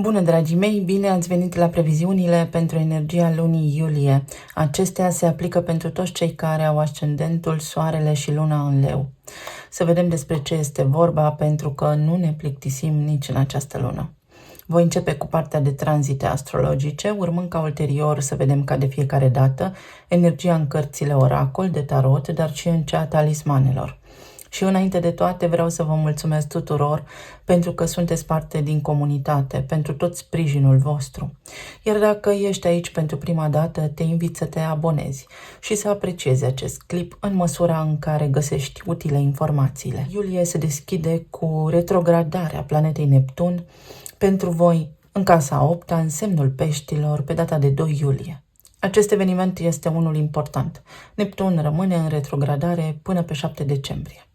Bună, dragii mei! Bine ați venit la previziunile pentru energia lunii iulie. Acestea se aplică pentru toți cei care au ascendentul, soarele și luna în leu. Să vedem despre ce este vorba, pentru că nu ne plictisim nici în această lună. Voi începe cu partea de tranzite astrologice, urmând ca ulterior să vedem ca de fiecare dată energia în cărțile oracol de tarot, dar și în cea a talismanelor. Și înainte de toate vreau să vă mulțumesc tuturor pentru că sunteți parte din comunitate, pentru tot sprijinul vostru. Iar dacă ești aici pentru prima dată, te invit să te abonezi și să apreciezi acest clip în măsura în care găsești utile informațiile. Iulie se deschide cu retrogradarea planetei Neptun pentru voi în casa 8-a, în semnul Peștilor, pe data de 2 iulie. Acest eveniment este unul important. Neptun rămâne în retrogradare până pe 7 decembrie.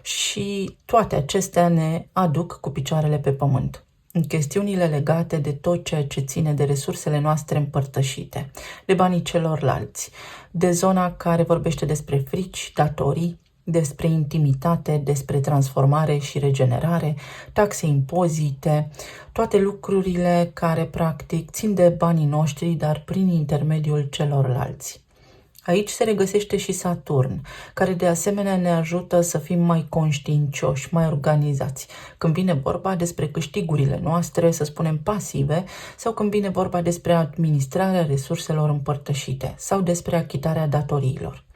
Și toate acestea ne aduc cu picioarele pe pământ. În chestiunile legate de tot ceea ce ține de resursele noastre împărtășite, de banii celorlalți, de zona care vorbește despre frici, datorii, despre intimitate, despre transformare și regenerare, taxe, impozite, toate lucrurile care practic țin de banii noștri, dar prin intermediul celorlalți. Aici se regăsește și Saturn, care de asemenea ne ajută să fim mai conștiincioși, mai organizați. Când vine vorba despre câștigurile noastre, să spunem pasive, sau când vine vorba despre administrarea resurselor împărtășite sau despre achitarea datoriilor.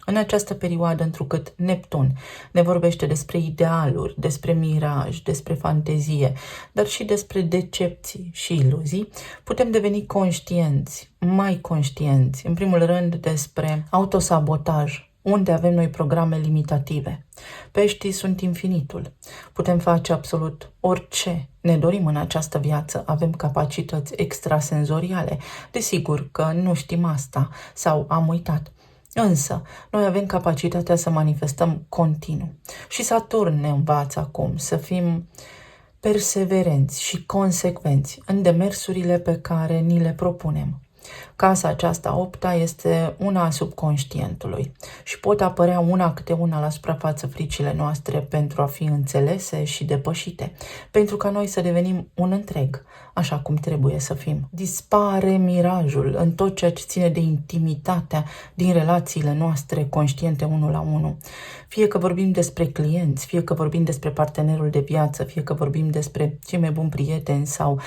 În această perioadă, întrucât Neptun ne vorbește despre idealuri, despre miraj, despre fantezie, dar și despre decepții și iluzii, putem deveni conștienți, mai conștienți, în primul rând despre autosabotaj, unde avem noi programe limitative. Peștii sunt infinitul. Putem face absolut orice ne dorim în această viață. Avem capacități extrasenzoriale. Desigur că nu știm asta sau am uitat. Însă, noi avem capacitatea să manifestăm continuu. Și Saturn ne învață acum să fim perseverenți și consecvenți în demersurile pe care ni le propunem. Casa aceasta 8-a este una a subconștientului și pot apărea una câte una la suprafață fricile noastre pentru a fi înțelese și depășite, pentru ca noi să devenim un întreg, așa cum trebuie să fim. Dispare mirajul în tot ceea ce ține de intimitatea din relațiile noastre conștiente unul la unul. Fie că vorbim despre clienți, fie că vorbim despre partenerul de viață, fie că vorbim despre cei mai buni prieteni sau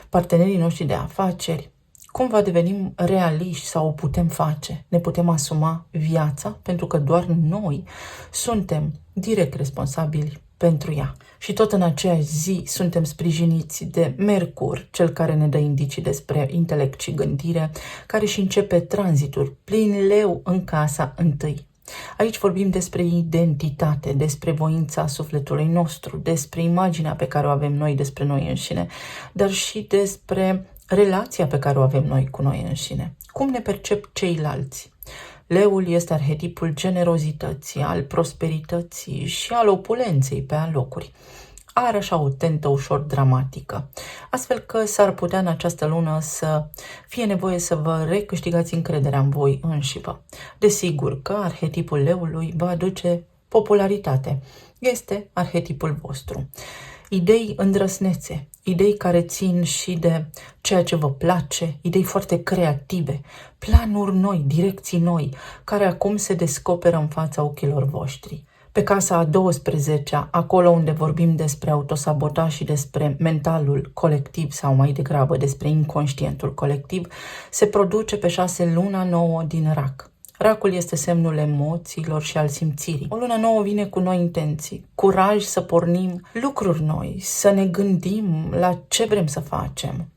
partenerii noștri de afaceri. Cumva devenim realiști sau o putem face, ne putem asuma viața, pentru că doar noi suntem direct responsabili pentru ea. Și tot în aceeași zi suntem sprijiniți de Mercur, cel care ne dă indicii despre intelect și gândire, care și începe tranzitul plin leu în casa 1. Aici vorbim despre identitate, despre voința sufletului nostru, despre imaginea pe care o avem noi despre noi înșine, dar și despre relația pe care o avem noi cu noi înșine. Cum ne percep ceilalți? Leul este arhetipul generozității, al prosperității și al opulenței pe alocuri. Are așa o tentă ușor dramatică, astfel că s-ar putea în această lună să fie nevoie să vă recâștigați încrederea în voi înșivă. Desigur că arhetipul leului vă aduce popularitate. Este arhetipul vostru. Idei îndrăsnețe, idei care țin și de ceea ce vă place, idei foarte creative, planuri noi, direcții noi, care acum se descoperă în fața ochilor voștri. Pe casa a 12-a, acolo unde vorbim despre autosabotaj și despre mentalul colectiv sau mai degrabă despre inconștientul colectiv, se produce pe 6 luna nouă din Rac. Racul este semnul emoțiilor și al simțirii. O lună nouă vine cu noi intenții, curaj să pornim lucruri noi, să ne gândim la ce vrem să facem.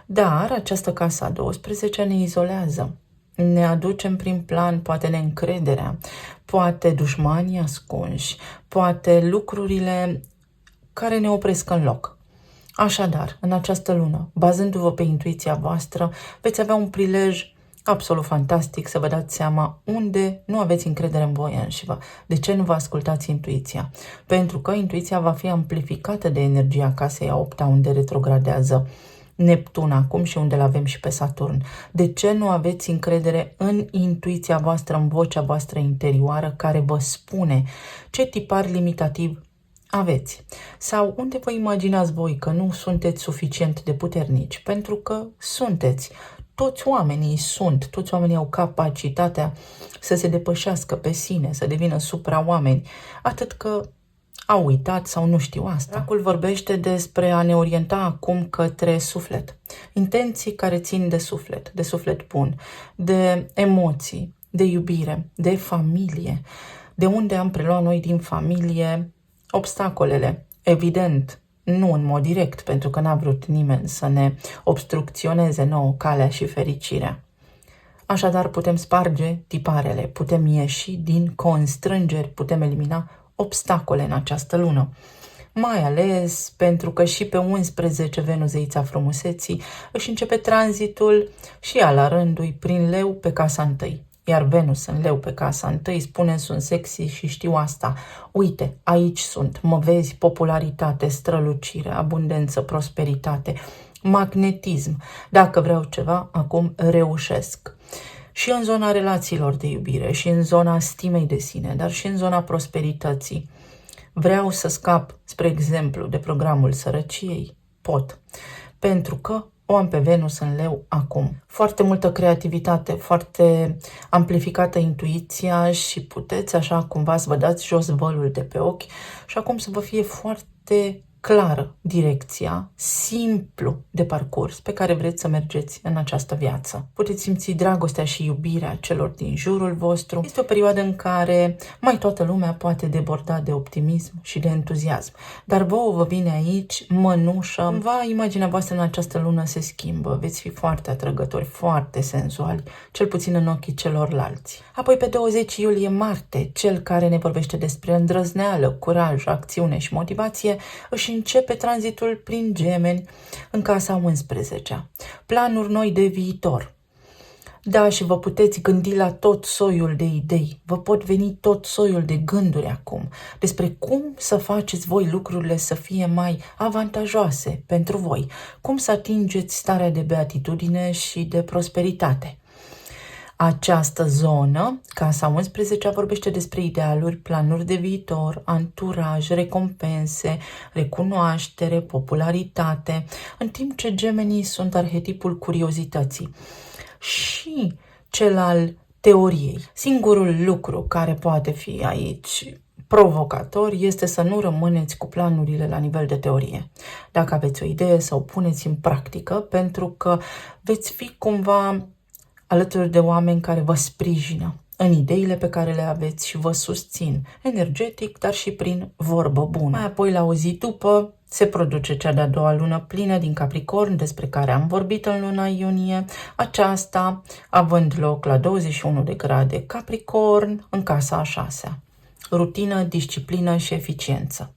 Dar această casă a 12 ne izolează. Ne aduce în prim plan poate neîncrederea, poate dușmanii ascunși, poate lucrurile care ne opresc în loc. Așadar, în această lună, bazându-vă pe intuiția voastră, veți avea un prilej absolut fantastic să vă dați seama unde nu aveți încredere în voi înșivă. De ce nu vă ascultați intuiția? Pentru că intuiția va fi amplificată de energia casei a 8-a, unde retrogradează Neptun acum și unde l-avem și pe Saturn. De ce nu aveți încredere în intuiția voastră, în vocea voastră interioară care vă spune ce tipar limitativ aveți. Sau unde vă imaginați voi că nu sunteți suficient de puternici, pentru că sunteți. Toți oamenii sunt, toți oamenii au capacitatea să se depășească pe sine, să devină supra-oameni, atât că au uitat sau nu știu asta. Dracul vorbește despre a ne orienta acum către suflet. Intenții care țin de suflet bun, de emoții, de iubire, de familie, de unde am preluat noi din familie obstacolele. Evident, nu în mod direct, pentru că n-a vrut nimeni să ne obstrucționeze nouă calea și fericirea. Așadar, putem sparge tiparele, putem ieși din constrângeri, putem elimina obstacole în această lună. Mai ales pentru că și pe 11 Venus, zeița frumuseții, își începe tranzitul și ea la rândul prin Leu pe casa întâi. Iar Venus în Leu pe casa întâi spune: sunt sexy și știu asta. Uite, aici sunt, mă vezi, popularitate, strălucire, abundență, prosperitate, magnetism. Dacă vreau ceva, acum reușesc. Și în zona relațiilor de iubire, și în zona stimei de sine, dar și în zona prosperității. Vreau să scap, spre exemplu, de programul sărăciei? Pot. Pentru că o am pe Venus în Leu acum. Foarte multă creativitate, foarte amplificată intuiția și puteți așa cumva să vă dați jos vălul de pe ochi și acum să vă fie foarte clară direcția, simplu de parcurs pe care vreți să mergeți în această viață. Puteți simți dragostea și iubirea celor din jurul vostru. Este o perioadă în care mai toată lumea poate deborda de optimism și de entuziasm. Dar vouă vă vine aici mănușă. Cumva imaginea voastră în această lună se schimbă. Veți fi foarte atrăgători, foarte senzuali, cel puțin în ochii celorlalți. Apoi pe 20 iulie Marte, cel care ne vorbește despre îndrăzneală, curaj, acțiune și motivație, își începe tranzitul prin Gemeni în casa 11-a. Planuri noi de viitor. Da, și vă puteți gândi la tot soiul de idei. Vă pot veni tot soiul de gânduri acum despre cum să faceți voi lucrurile să fie mai avantajoase pentru voi. Cum să atingeți starea de beatitudine și de prosperitate. Această zonă, casa 11, vorbește despre idealuri, planuri de viitor, anturaj, recompense, recunoaștere, popularitate, în timp ce gemenii sunt arhetipul curiozității și cel al teoriei. Singurul lucru care poate fi aici provocator este să nu rămâneți cu planurile la nivel de teorie. Dacă aveți o idee, să o puneți în practică, pentru că veți fi cumva alături de oameni care vă sprijină în ideile pe care le aveți și vă susțin energetic, dar și prin vorbă bună. Mai apoi, la o zi după, se produce cea de-a doua lună plină din Capricorn, despre care am vorbit în luna iunie, aceasta având loc la 21 de grade Capricorn, în casa a 6-a. Rutină, disciplină și eficiență.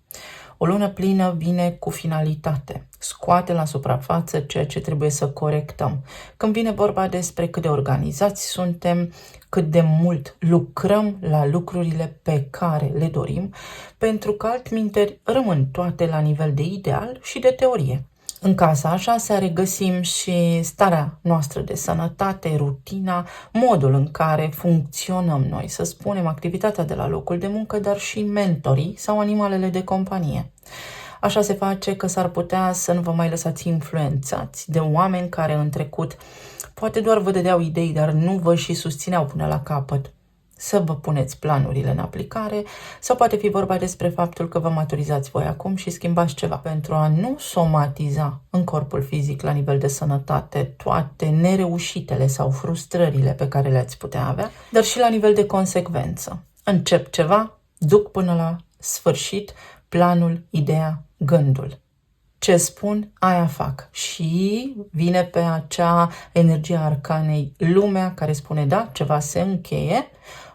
O lună plină vine cu finalitate, scoate la suprafață ceea ce trebuie să corectăm. Când vine vorba despre cât de organizați suntem, cât de mult lucrăm la lucrurile pe care le dorim, pentru că altminteri rămân toate la nivel de ideal și de teorie. În casa a 6-a regăsim și starea noastră de sănătate, rutina, modul în care funcționăm noi, să spunem, activitatea de la locul de muncă, dar și mentorii sau animalele de companie. Așa se face că s-ar putea să nu vă mai lăsați influențați de oameni care în trecut poate doar vă dădeau idei, dar nu vă și susțineau până la capăt să vă puneți planurile în aplicare, sau poate fi vorba despre faptul că vă maturizați voi acum și schimbați ceva pentru a nu somatiza în corpul fizic la nivel de sănătate toate nereușitele sau frustrările pe care le-ați putea avea, dar și la nivel de consecvență. Încep ceva, duc până la sfârșit planul, ideea, gândul. Ce spun, aia fac. Și vine pe acea energie a arcanei lumea care spune da, ceva se încheie,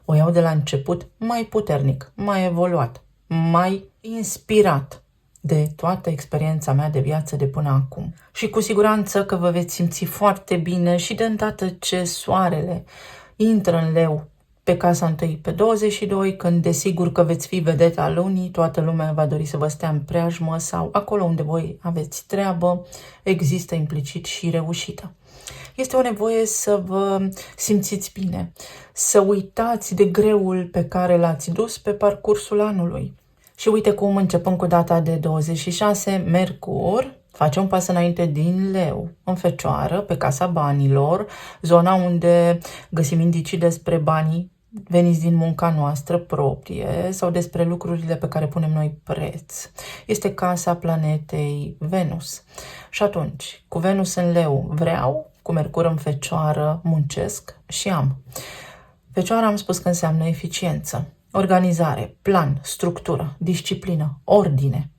o iau de la început mai puternic, mai evoluat, mai inspirat de toată experiența mea de viață de până acum. Și cu siguranță că vă veți simți foarte bine și de îndată ce soarele intră în Leu pe casa întâi pe 22, când desigur că veți fi vedeta lunii, toată lumea va dori să vă stea în preajmă sau acolo unde voi aveți treabă, există implicit și reușită. Este o nevoie să vă simțiți bine, să uitați de greul pe care l-ați dus pe parcursul anului Și uite cum începând cu data de 26, Mercur face un pas înainte din Leu, în Fecioară, pe casa banilor, zona unde găsim indicii despre banii veniți din munca noastră proprie sau despre lucrurile pe care punem noi preț. Este casa planetei Venus. Și atunci, cu Venus în Leu vreau, cu Mercur în Fecioară muncesc și am. Fecioara am spus că înseamnă eficiență, organizare, plan, structură, disciplină, ordine,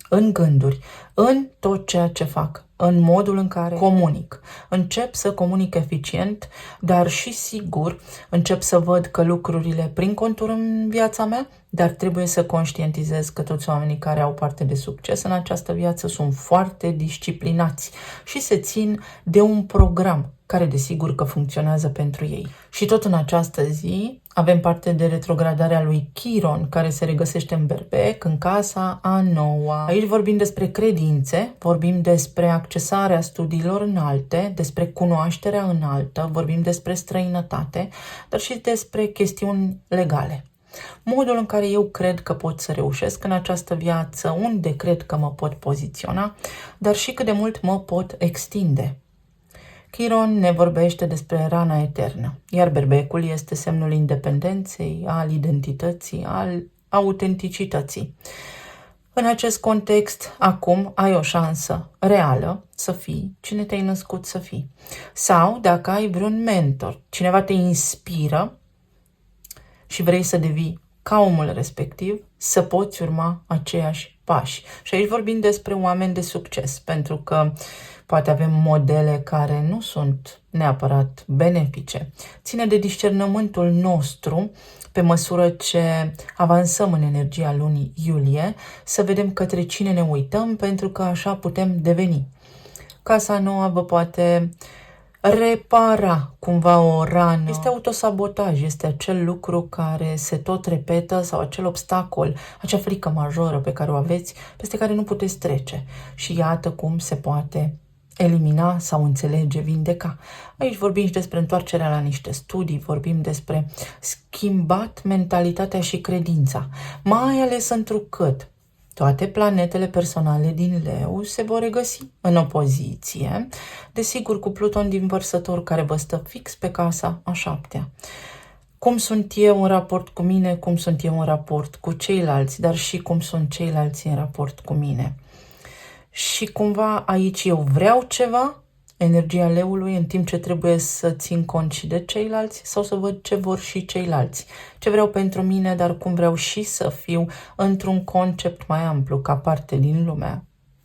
în gânduri, în tot ceea ce fac, în modul în care comunic. Încep să comunic eficient, dar și sigur încep să văd că lucrurile prin contur în viața mea, dar trebuie să conștientizez că toți oamenii care au parte de succes în această viață sunt foarte disciplinați și se țin de un program care desigur că funcționează pentru ei. Și tot în această zi avem parte de retrogradarea lui Chiron, care se regăsește în Berbec, în casa a noua. Aici vorbim despre credințe, vorbim despre accesarea studiilor înalte, despre cunoașterea înaltă, vorbim despre străinătate, dar și despre chestiuni legale. Modul în care eu cred că pot să reușesc în această viață, unde cred că mă pot poziționa, dar și cât de mult mă pot extinde. Chiron ne vorbește despre rana eternă, iar berbecul este semnul independenței, al identității, al autenticității. În acest context, acum ai o șansă reală să fii cine te-ai născut să fii. Sau, dacă ai vreun mentor, cineva te inspiră și vrei să devii ca omul respectiv, să poți urma aceiași pași. Și aici vorbim despre oameni de succes, pentru că poate avem modele care nu sunt neapărat benefice. Ține de discernământul nostru, pe măsură ce avansăm în energia lunii iulie, să vedem către cine ne uităm, pentru că așa putem deveni. Casa nouă vă poate repara cumva o rană. Este autosabotaj, este acel lucru care se tot repetă sau acel obstacol, acea frică majoră pe care o aveți, peste care nu puteți trece. Și iată cum se poate elimina sau înțelege, vindeca. Aici vorbim și despre întoarcerea la niște studii, vorbim despre schimbat mentalitatea și credința, mai ales întrucât toate planetele personale din Leu se vor regăsi în opoziție, desigur cu Pluton din Vărsător, care vă stă fix pe casa a 7-a. Cum sunt eu în raport cu mine, cum sunt eu în raport cu ceilalți, dar și cum sunt ceilalți în raport cu mine. Și cumva aici eu vreau ceva, energia leului, în timp ce trebuie să țin cont și de ceilalți sau să văd ce vor și ceilalți. Ce vreau pentru mine, dar cum vreau și să fiu într-un concept mai amplu, ca parte din lumea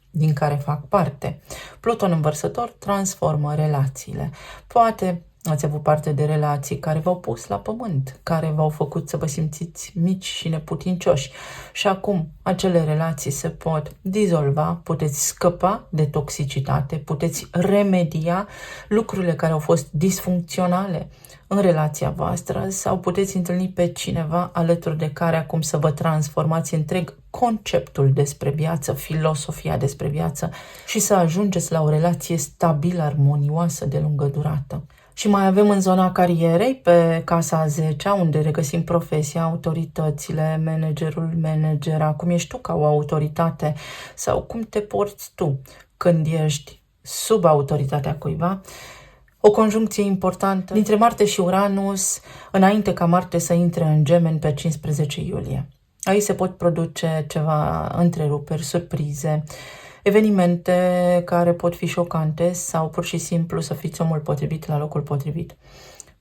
din care fac parte. Pluton în Vărsător transformă relațiile. Poate ați avut parte de relații care v-au pus la pământ, care v-au făcut să vă simțiți mici și neputincioși. Și acum acele relații se pot dizolva, puteți scăpa de toxicitate, puteți remedia lucrurile care au fost disfuncționale în relația voastră sau puteți întâlni pe cineva alături de care acum să vă transformați întreg conceptul despre viață, filosofia despre viață și să ajungeți la o relație stabilă, armonioasă, de lungă durată. Și mai avem în zona carierei, pe casa a 10-a, unde regăsim profesia, autoritățile, managera, cum ești tu ca o autoritate sau cum te porți tu când ești sub autoritatea cuiva. O conjuncție importantă dintre Marte și Uranus, înainte ca Marte să intre în Gemeni pe 15 iulie. Aici se pot produce ceva întreruperi, surprize, evenimente care pot fi șocante sau pur și simplu să fiți omul potrivit la locul potrivit.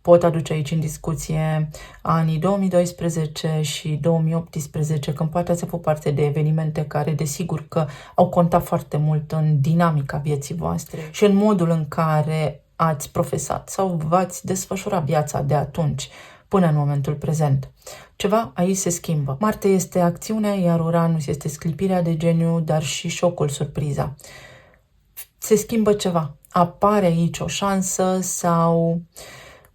Pot aduce aici în discuție anii 2012 și 2018, când poate ați avut parte de evenimente care desigur că au contat foarte mult în dinamica vieții voastre și în modul în care ați profesat sau v-ați desfășurat viața de atunci până în momentul prezent. Ceva aici se schimbă. Marte este acțiunea, iar Uranus este sclipirea de geniu, dar și șocul, surpriza. Se schimbă ceva. Apare aici o șansă sau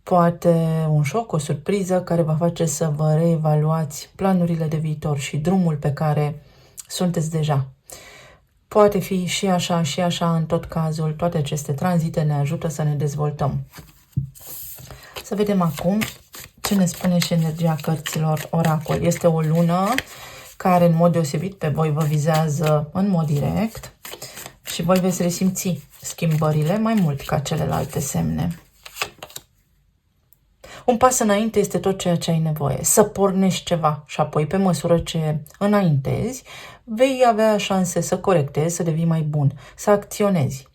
poate un șoc, o surpriză care va face să vă reevaluați planurile de viitor și drumul pe care sunteți deja. Poate fi și așa, în tot cazul, toate aceste tranzite ne ajută să ne dezvoltăm. Să vedem acum ce ne spune și energia cărților oracol. Este o lună care în mod deosebit pe voi vă vizează în mod direct și voi veți resimți schimbările mai mult ca celelalte semne. Un pas înainte este tot ceea ce ai nevoie, să pornești ceva și apoi, pe măsură ce înaintezi, vei avea șanse să corectezi, să devii mai bun, să acționezi.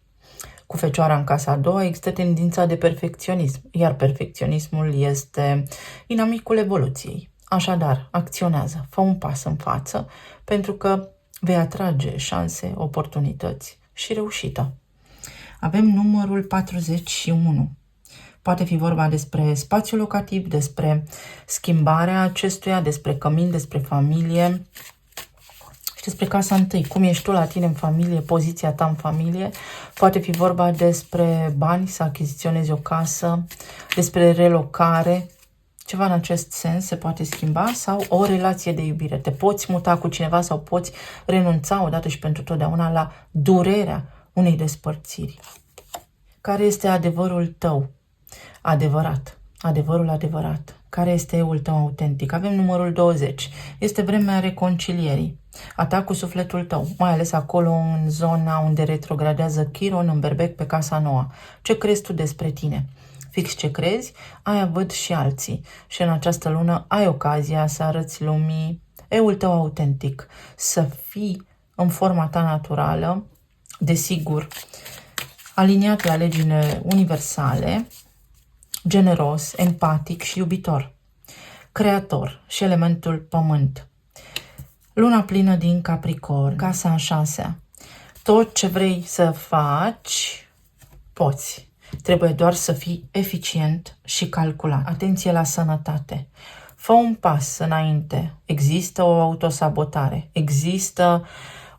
Cu Fecioara în casa a doua există tendința de perfecționism, iar perfecționismul este inamicul evoluției. Așadar, acționează, fă un pas în față, pentru că vei atrage șanse, oportunități și reușită. Avem numărul 41. Poate fi vorba despre spațiu locativ, despre schimbarea acestuia, despre cămin, despre familie și despre casa întâi. Cum ești tu la tine în familie, poziția ta în familie. Poate fi vorba despre bani, să achiziționezi o casă, despre relocare. Ceva în acest sens se poate schimba sau o relație de iubire. Te poți muta cu cineva sau poți renunța odată și pentru totdeauna la durerea unei despărțiri. Care este adevărul tău? Adevărat. Adevărul adevărat. Care este eul tău autentic? Avem numărul 20. Este vremea reconcilierii. A ta cu sufletul tău, mai ales acolo în zona unde retrogradează Chiron în Berbec pe casa nouă. Ce crezi tu despre tine? Fix ce crezi, aia văd și alții. Și în această lună ai ocazia să arăți lumii eul tău autentic. Să fii în forma ta naturală, desigur, aliniat la legile universale, generos, empatic și iubitor, creator și elementul pământ. Luna plină din Capricorn, casa a 6-a. Tot ce vrei să faci, poți. Trebuie doar să fii eficient și calculat. Atenție la sănătate. Fă un pas înainte. Există o autosabotare. Există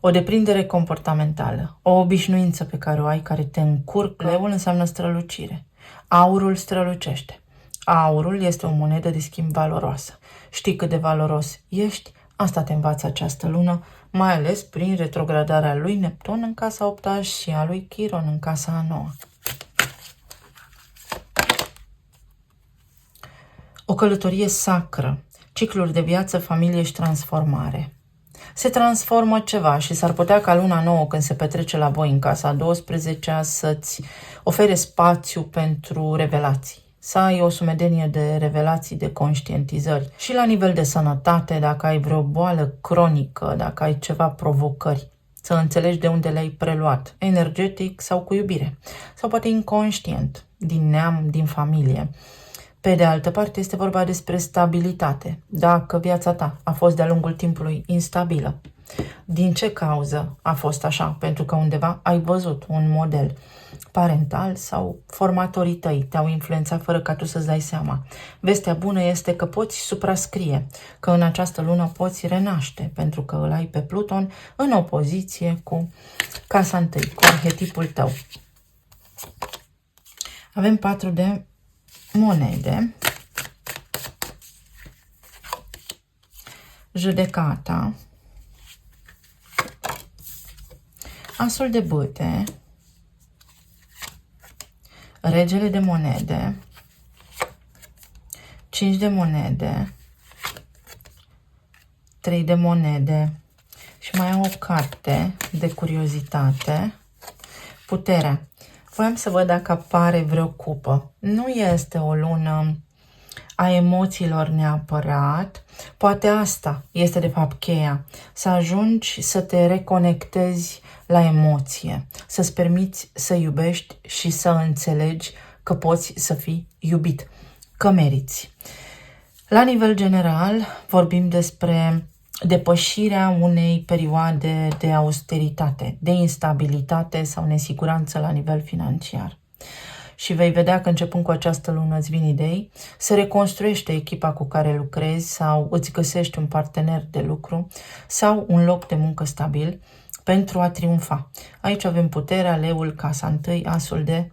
o deprindere comportamentală. O obișnuință pe care o ai care te încurcă. Leul înseamnă strălucire. Aurul strălucește. Aurul este o monedă de schimb valoroasă. Știi cât de valoros ești? Asta te învață această lună, mai ales prin retrogradarea lui Neptun în casa 8-a și a lui Chiron în casa a 9-a. O călătorie sacră, cicluri de viață, familie și transformare. Se transformă ceva și s-ar putea ca luna nouă, când se petrece la voi în casa a 12-a, să-ți ofere spațiu pentru revelații. Să ai o sumedenie de revelații, de conștientizări. Și la nivel de sănătate, dacă ai vreo boală cronică, dacă ai ceva provocări, să înțelegi de unde le-ai preluat, energetic sau cu iubire. Sau poate inconștient, din neam, din familie. Pe de altă parte, este vorba despre stabilitate. Dacă viața ta a fost de-a lungul timpului instabilă, din ce cauză a fost așa? Pentru că undeva ai văzut un model parental sau formatorii tăi te-au influențat fără ca tu să-ți dai seama. Vestea bună este că poți suprascrie, că în această lună poți renaște, pentru că îl ai pe Pluton în opoziție cu casa întâi, cu arhetipul tău. Avem 4 de monede, judecata, asul de bâte, regele de monede, 5 de monede, 3 de monede și mai am o carte de curiozitate, puterea. Voiam să văd dacă apare vreo cupă. Nu este o lună a emoțiilor neapărat. Poate asta este de fapt cheia. Să ajungi să te reconectezi la emoție. Să-ți permiți să iubești și să înțelegi că poți să fii iubit. Că meriți. La nivel general vorbim despre depășirea unei perioade de austeritate, de instabilitate sau nesiguranță la nivel financiar. Și vei vedea că începând cu această lună îți vin idei, se reconstruiește echipa cu care lucrezi sau îți găsești un partener de lucru sau un loc de muncă stabil pentru a triumfa. Aici avem puterea, leul, casa întâi, asul de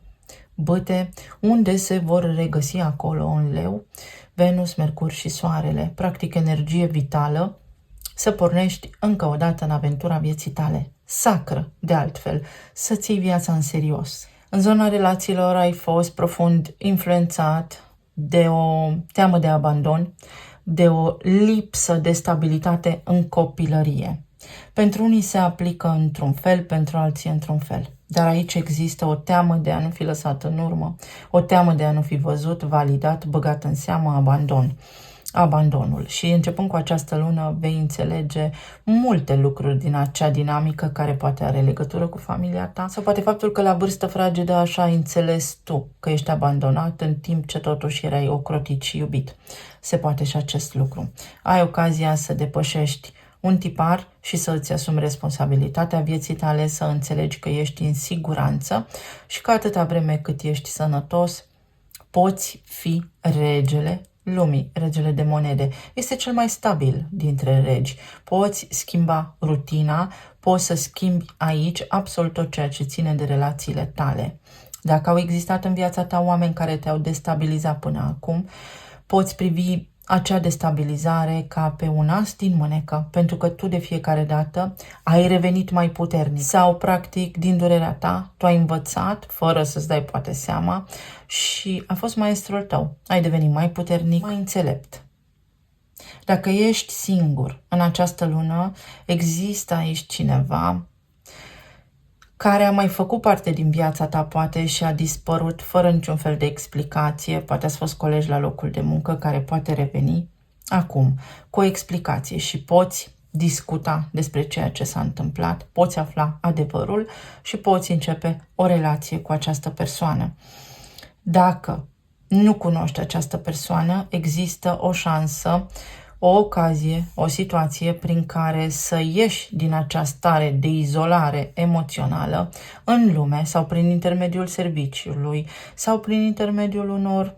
bâte, unde se vor regăsi acolo în leu Venus, Mercur și Soarele, practic energie vitală, să pornești încă o dată în aventura vieții tale, sacră, de altfel, să-ți iei viața în serios. În zona relațiilor ai fost profund influențat de o teamă de abandon, de o lipsă de stabilitate în copilărie. Pentru unii se aplică într-un fel, pentru alții într-un fel. Dar aici există o teamă de a nu fi lăsat în urmă, o teamă de a nu fi văzut, validat, băgat în seamă, abandonul. Și începând cu această lună vei înțelege multe lucruri din acea dinamică care poate are legătură cu familia ta sau poate faptul că la vârstă fragedă așa ai înțeles tu că ești abandonat în timp ce totuși erai ocrotit și iubit. Se poate și acest lucru. Ai ocazia să depășești un tipar și să îți asumi responsabilitatea vieții tale, să înțelegi că ești în siguranță și că atâta vreme cât ești sănătos, poți fi regele lumii, regele de monede. Este cel mai stabil dintre regi. Poți schimba rutina, poți să schimbi aici absolut tot ceea ce ține de relațiile tale. Dacă au existat în viața ta oameni care te-au destabilizat până acum, poți privi acea destabilizare ca pe un as din mânecă, pentru că tu de fiecare dată ai revenit mai puternic sau, practic, din durerea ta, tu ai învățat, fără să-ți dai poate seama, și a fost maestrul tău. Ai devenit mai puternic, mai înțelept. Dacă ești singur în această lună, există aici cineva care a mai făcut parte din viața ta, poate, și a dispărut fără niciun fel de explicație. Poate ați fost colegi la locul de muncă care poate reveni acum cu o explicație și poți discuta despre ceea ce s-a întâmplat, poți afla adevărul și poți începe o relație cu această persoană. Dacă nu cunoști această persoană, există o șansă, o ocazie, o situație prin care să ieși din această stare de izolare emoțională în lume sau prin intermediul serviciului sau prin intermediul unor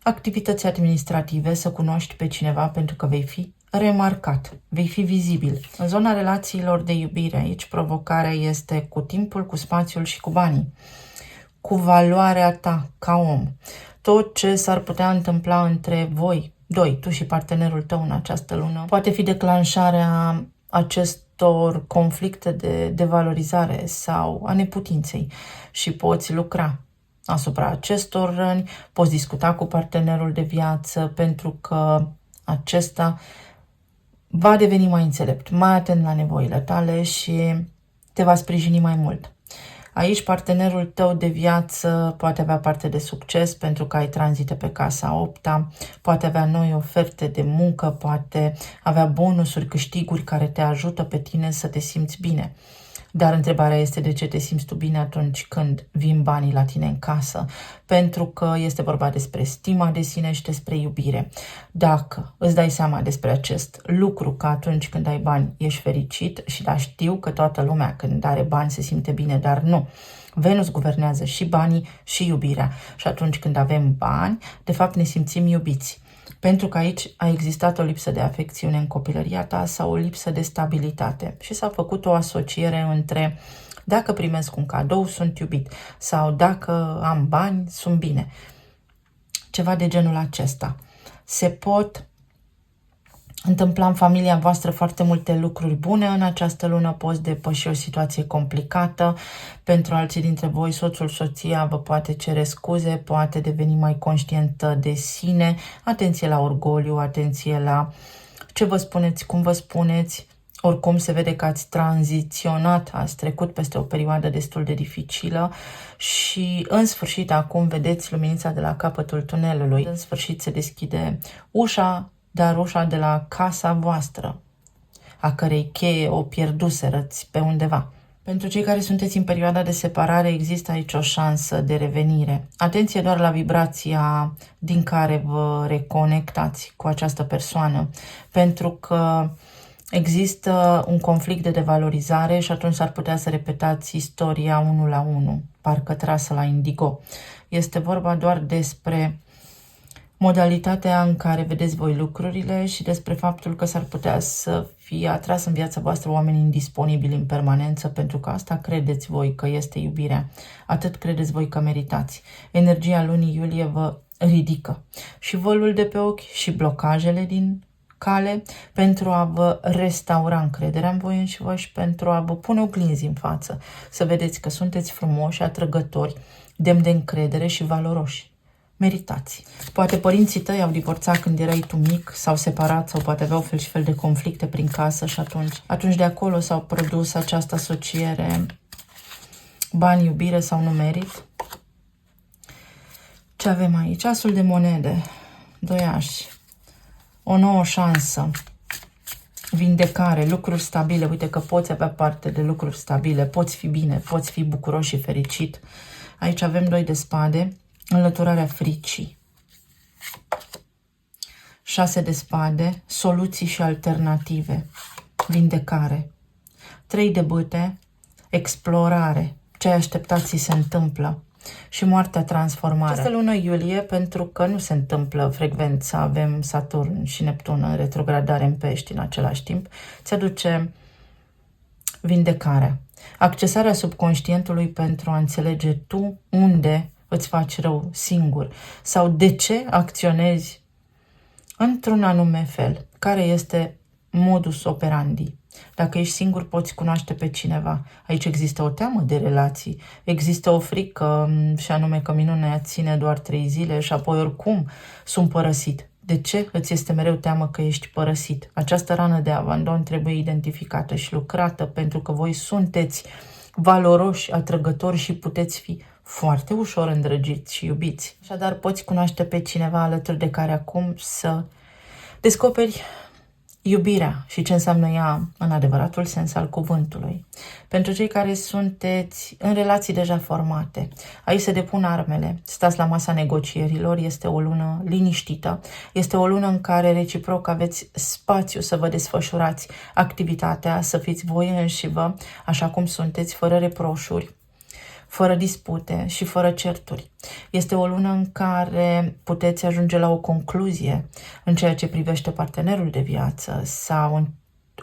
activități administrative, să cunoști pe cineva, pentru că vei fi remarcat, vei fi vizibil. În zona relațiilor de iubire aici provocarea este cu timpul, cu spațiul și cu banii, cu valoarea ta ca om. Tot ce s-ar putea întâmpla între voi doi, tu și partenerul tău în această lună, poate fi declanșarea acestor conflicte de valorizare sau a neputinței și poți lucra asupra acestor răni, poți discuta cu partenerul de viață, pentru că acesta va deveni mai înțelept, mai atent la nevoile tale și te va sprijini mai mult. Aici partenerul tău de viață poate avea parte de succes pentru că ai tranzite pe casa 8-a, poate avea noi oferte de muncă, poate avea bonusuri, câștiguri care te ajută pe tine să te simți bine. Dar întrebarea este de ce te simți tu bine atunci când vin banii la tine în casă, pentru că este vorba despre stima de sine și despre iubire. Dacă îți dai seama despre acest lucru, că atunci când ai bani ești fericit, și da, știu că toată lumea când are bani se simte bine, dar nu. Venus guvernează și banii și iubirea și atunci când avem bani, de fapt ne simțim iubiți. Pentru că aici a existat o lipsă de afecțiune în copilăria ta sau o lipsă de stabilitate și s-a făcut o asociere între dacă primesc un cadou sunt iubit sau dacă am bani sunt bine. Ceva de genul acesta. Se pot întâmpla în familia voastră foarte multe lucruri bune în această lună, poți depăși o situație complicată. Pentru alții dintre voi, soțul, soția vă poate cere scuze, poate deveni mai conștientă de sine. Atenție la orgoliu, atenție la ce vă spuneți, cum vă spuneți. Oricum se vede că ați tranziționat, ați trecut peste o perioadă destul de dificilă și în sfârșit acum vedeți luminița de la capătul tunelului. În sfârșit se deschide ușa, dar ușa de la casa voastră, a cărei cheie o pierduserăți pe undeva. Pentru cei care sunteți în perioada de separare, există aici o șansă de revenire. Atenție doar la vibrația din care vă reconectați cu această persoană, pentru că există un conflict de devalorizare și atunci s-ar putea să repetați istoria 1 la 1, parcă trasă la indigo. Este vorba doar despre modalitatea în care vedeți voi lucrurile și despre faptul că s-ar putea să fie atras în viața voastră oameni indisponibili în permanență, pentru că asta credeți voi că este iubirea. Atât credeți voi că meritați. Energia lunii iulie vă ridică și vălul de pe ochi și blocajele din cale pentru a vă restaura încrederea în voi înși și pentru a vă pune oglinzi în față, să vedeți că sunteți frumoși, atrăgători, demni de încredere și valoroși. meritați. Poate părinții tăi au divorțat când erai tu mic, s-au separat sau poate aveau fel și fel de conflicte prin casă și atunci de acolo s-au produs această asociere bani, iubire sau nu merit. Ce avem aici? Asul de monede, doi ași, o nouă șansă, vindecare, lucruri stabile. Uite că poți avea parte de lucruri stabile, poți fi bine, poți fi bucuros și fericit. Aici avem 2 de spade, înlăturarea fricii. 6 de spade, soluții și alternative, vindecare. 3 de bâte, explorare, ce ai așteptat ți se întâmplă. Și moartea, transformare. Această lună iulie, pentru că nu se întâmplă frecvența, avem Saturn și Neptun în retrogradare în Pești în același timp, ți aduce vindecarea. Accesarea subconștientului pentru a înțelege tu unde îți faci rău singur sau de ce acționezi într-un anume fel, care este modus operandi. Dacă ești singur, poți cunoaște pe cineva. Aici există o teamă de relații, există o frică și anume că minunea ține doar 3 zile și apoi oricum sunt părăsit. De ce îți este mereu teamă că ești părăsit? Această rană de abandon trebuie identificată și lucrată pentru că voi sunteți valoroși, atrăgători și puteți fi foarte ușor îndrăgiți și iubiți. Așadar, poți cunoaște pe cineva alături de care acum să descoperi iubirea și ce înseamnă ea în adevăratul sens al cuvântului. Pentru cei care sunteți în relații deja formate, aici se depun armele, stați la masa negocierilor, este o lună liniștită, este o lună în care reciproc aveți spațiu să vă desfășurați activitatea, să fiți voi înșivă, așa cum sunteți, fără reproșuri, fără dispute și fără certuri. Este o lună în care puteți ajunge la o concluzie în ceea ce privește partenerul de viață sau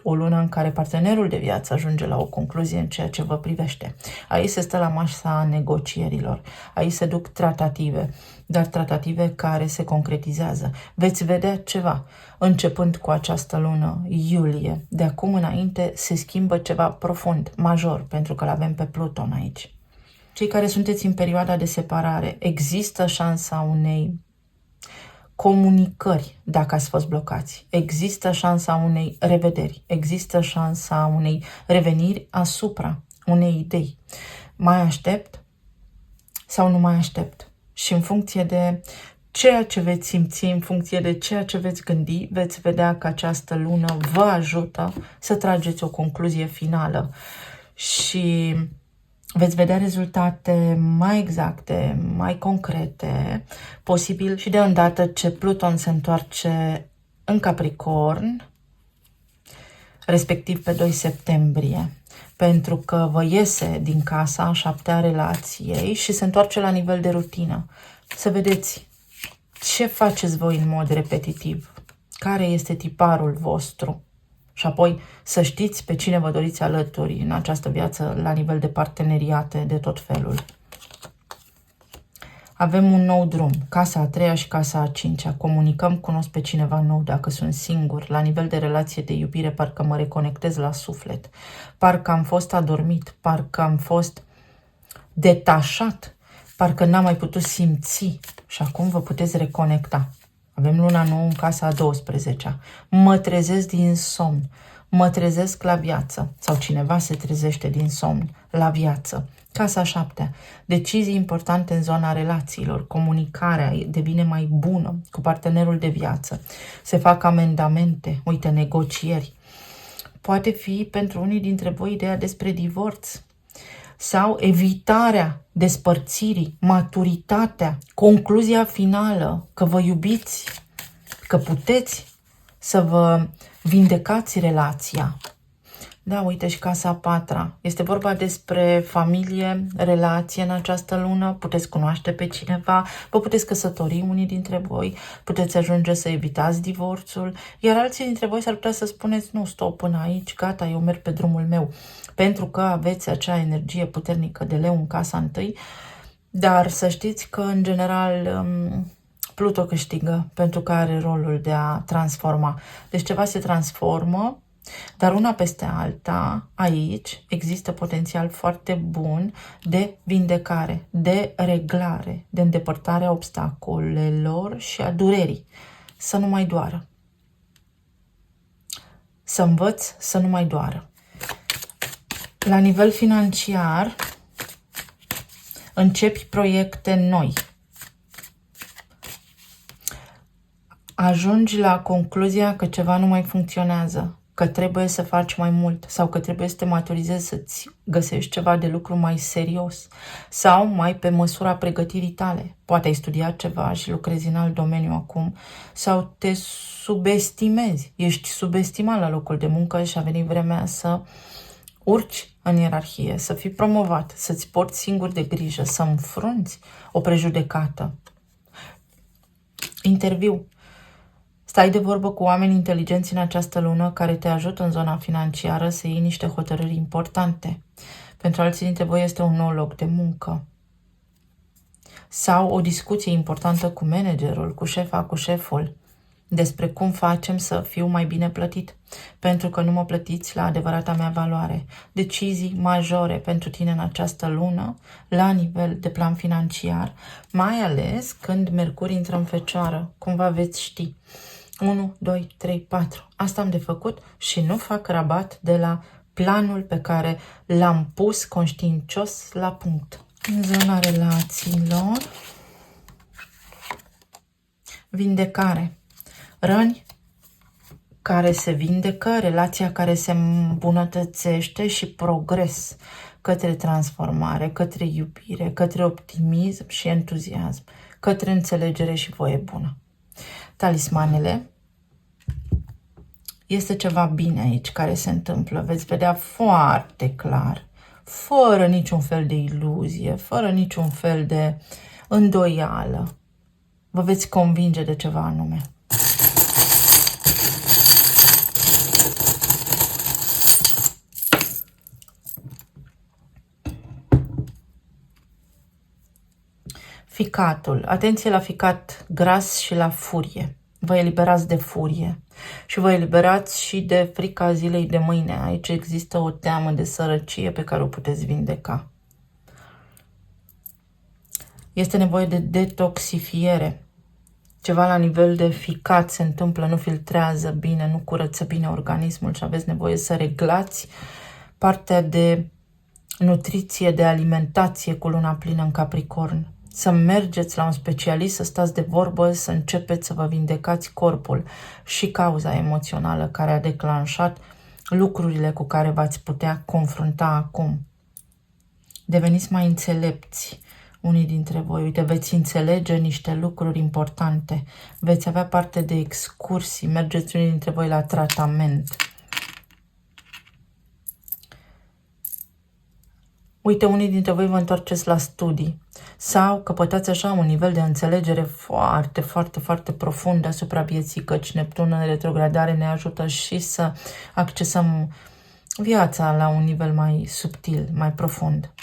o lună în care partenerul de viață ajunge la o concluzie în ceea ce vă privește. Aici se stă la masa negocierilor, aici se duc tratative, dar tratative care se concretizează. Veți vedea ceva. Începând cu această lună, iulie, de acum înainte se schimbă ceva profund, major, pentru că l-avem pe Pluton aici. Cei care sunteți în perioada de separare, există șansa unei comunicări dacă ați fost blocați. Există șansa unei revederi. Există șansa unei reveniri asupra unei idei. Mai aștept sau nu mai aștept? Și în funcție de ceea ce veți simți, în funcție de ceea ce veți gândi, veți vedea că această lună vă ajută să trageți o concluzie finală. Și veți vedea rezultate mai exacte, mai concrete, posibil și de îndată ce Pluton se întoarce în Capricorn, respectiv pe 2 septembrie, pentru că vă iese din casa 7-a relației și se întoarce la nivel de rutină. Să vedeți ce faceți voi în mod repetitiv, care este tiparul vostru. Și apoi să știți pe cine vă doriți alături în această viață la nivel de parteneriate de tot felul. Avem un nou drum, casa a 3-a și casa a 5-a. Comunicăm, cunosc pe cineva nou dacă sunt singur. La nivel de relație de iubire parcă mă reconectez la suflet. Parcă am fost adormit, parcă am fost detașat, parcă n-am mai putut simți și acum vă puteți reconecta. Avem luna nouă în casa a 12-a. Mă trezesc din somn. Mă trezesc la viață. Sau cineva se trezește din somn la viață. Casa a 7-a. Decizii importante în zona relațiilor. Comunicarea devine mai bună cu partenerul de viață. Se fac amendamente. Uite, negocieri. Poate fi pentru unii dintre voi ideea despre divorț. Sau evitarea despărțirii, maturitatea, concluzia finală, că vă iubiți, că puteți să vă vindecați relația. Da, uite și casa a 4-a. Este vorba despre familie, relație în această lună, puteți cunoaște pe cineva, vă puteți căsători unii dintre voi, puteți ajunge să evitați divorțul, iar alții dintre voi s-ar putea să spuneți, nu, stop până aici, gata, eu merg pe drumul meu, pentru că aveți acea energie puternică de leu în casa 1, dar să știți că, în general, Pluto câștigă pentru că are rolul de a transforma. Deci ceva se transformă, Dar una peste alta, aici există potențial foarte bun de vindecare, de reglare, de îndepărtare a obstacolelor și a durerii. Să nu mai doară. Să învăț să nu mai doară. La nivel financiar, începi proiecte noi. Ajungi la concluzia că ceva nu mai funcționează, că trebuie să faci mai mult sau că trebuie să te maturizezi, să-ți găsești ceva de lucru mai serios sau mai pe măsura pregătirii tale. Poate ai studiat ceva și lucrezi în alt domeniu acum sau te subestimezi, ești subestimat la locul de muncă și a venit vremea să urci în ierarhie, să fii promovat, să-ți porți singur de grijă, să înfrunți o prejudecată. Interviu. Stai de vorbă cu oameni inteligenți în această lună care te ajută în zona financiară să iei niște hotărâri importante. Pentru alții dintre voi este un nou loc de muncă. Sau o discuție importantă cu managerul, cu șefa, cu șeful, despre cum facem să fiu mai bine plătit, pentru că nu mă plătiți la adevărata mea valoare. Decizii majore pentru tine în această lună, la nivel de plan financiar, mai ales când Mercur intră în Fecioară, cumva veți ști. 1, 2, 3, 4. Asta am de făcut și nu fac rabat de la planul pe care l-am pus conștiincios la punct. În zona relațiilor, vindecare. Răni care se vindecă, relația care se îmbunătățește și progres către transformare, către iubire, către optimism și entuziasm, către înțelegere și voie bună. Talismanele. Este ceva bine aici care se întâmplă. Veți vedea foarte clar, fără niciun fel de iluzie, fără niciun fel de îndoială. Vă veți convinge de ceva anume. Ficatul. Atenție la ficat gras și la furie. Vă eliberați de furie și vă eliberați și de frica zilei de mâine. Aici există o teamă de sărăcie pe care o puteți vindeca. Este nevoie de detoxifiere. Ceva la nivel de ficat se întâmplă, nu filtrează bine, nu curăță bine organismul și aveți nevoie să reglați partea de nutriție, de alimentație cu luna plină în Capricorn. Să mergeți la un specialist, să stați de vorbă, să începeți să vă vindecați corpul și cauza emoțională care a declanșat lucrurile cu care v-ați putea confrunta acum. Deveniți mai înțelepți unii dintre voi. Uite, veți înțelege niște lucruri importante. Veți avea parte de excursii. Mergeți unii dintre voi la tratament. Uite, unii dintre voi vă întoarceți la studii sau căpătați așa un nivel de înțelegere foarte, foarte, foarte profund asupra vieții, căci Neptun în retrogradare ne ajută și să accesăm viața la un nivel mai subtil, mai profund.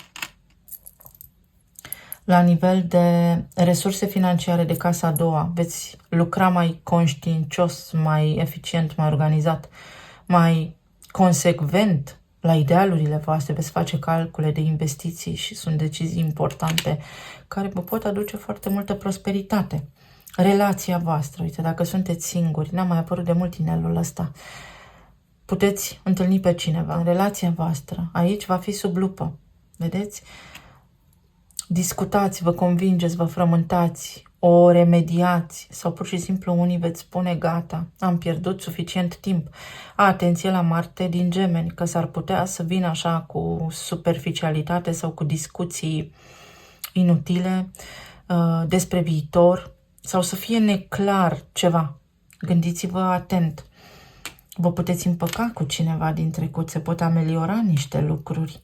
La nivel de resurse financiare de casa a doua, veți lucra mai conștiincios, mai eficient, mai organizat, mai consecvent la idealurile voastre, veți face calcule de investiții și sunt decizii importante care vă pot aduce foarte multă prosperitate. Relația voastră, uite, dacă sunteți singuri, n-a mai apărut de mult inelul ăsta, puteți întâlni pe cineva în relația voastră. Aici va fi sub lupă, vedeți? Discutați, vă convingeți, vă frământați, o remediați sau pur și simplu unii veți spune gata, am pierdut suficient timp. Atenție la Marte din Gemeni, că s-ar putea să vină așa cu superficialitate sau cu discuții inutile despre viitor sau să fie neclar ceva. Gândiți-vă atent. Vă puteți împăca cu cineva din trecut, se pot ameliora niște lucruri.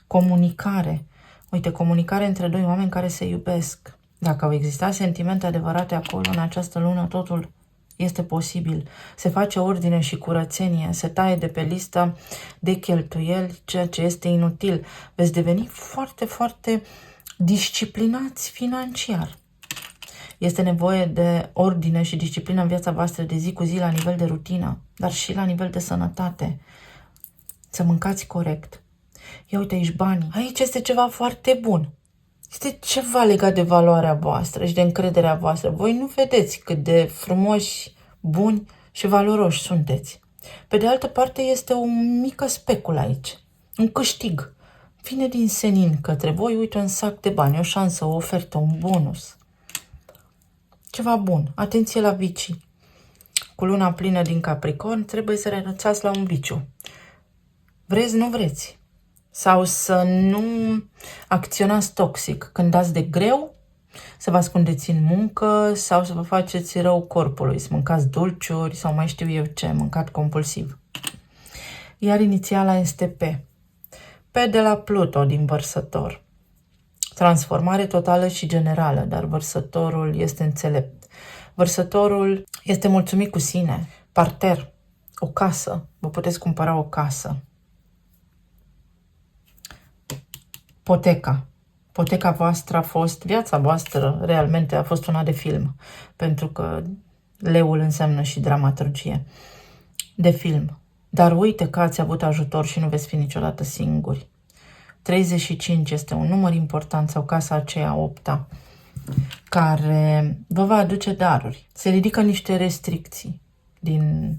Comunicare. Uite, comunicare între doi oameni care se iubesc. Dacă au existat sentimente adevărate acolo, în această lună, totul este posibil. Se face ordine și curățenie, se taie de pe lista de cheltuieli ceea ce este inutil. Veți deveni foarte, foarte disciplinați financiar. Este nevoie de ordine și disciplină în viața voastră de zi cu zi la nivel de rutină, dar și la nivel de sănătate. Să mâncați corect. Ia uite aici banii. Aici este ceva foarte bun. Este ceva legat de valoarea voastră și de încrederea voastră. Voi nu vedeți cât de frumoși, buni și valoroși sunteți. Pe de altă parte este o mică speculă aici. Un câștig. Vine din senin către voi, uite, un sac de bani, o șansă, o ofertă, un bonus. Ceva bun. Atenție la vicii. Cu luna plină din Capricorn trebuie să renunțați la un viciu. Vreți, nu vreți. Sau să nu acționați toxic. Când dați de greu, să vă ascundeți în muncă sau să vă faceți rău corpului, să mâncați dulciuri sau mai știu eu ce, mâncat compulsiv. Iar inițiala este P. P de la Pluto din Vărsător. Transformare totală și generală, dar Vărsătorul este înțelept. Vărsătorul este mulțumit cu sine, parter, o casă, vă puteți cumpăra o casă. Poteca. Poteca voastră a fost, viața voastră realmente a fost una de film, pentru că leul înseamnă și dramaturgie de film. Dar uite că ați avut ajutor și nu veți fi niciodată singuri. 35 este un număr important, sau casa aceea 8-a, care vă va aduce daruri. Se ridică niște restricții din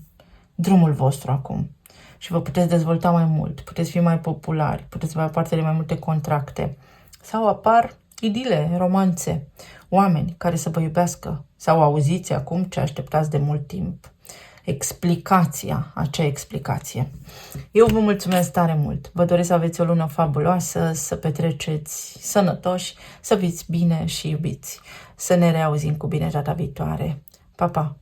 drumul vostru acum și vă puteți dezvolta mai mult, puteți fi mai populari, puteți avea parte de mai multe contracte sau apar idile, romanțe, oameni care să vă iubească sau auziți acum ce așteptați de mult timp. Acea explicație. Eu vă mulțumesc tare mult. Vă doresc să aveți o lună fabuloasă, să petreceți sănătoși, să fiți bine și iubiți. Să ne reauzim cu bine data viitoare. Pa, pa!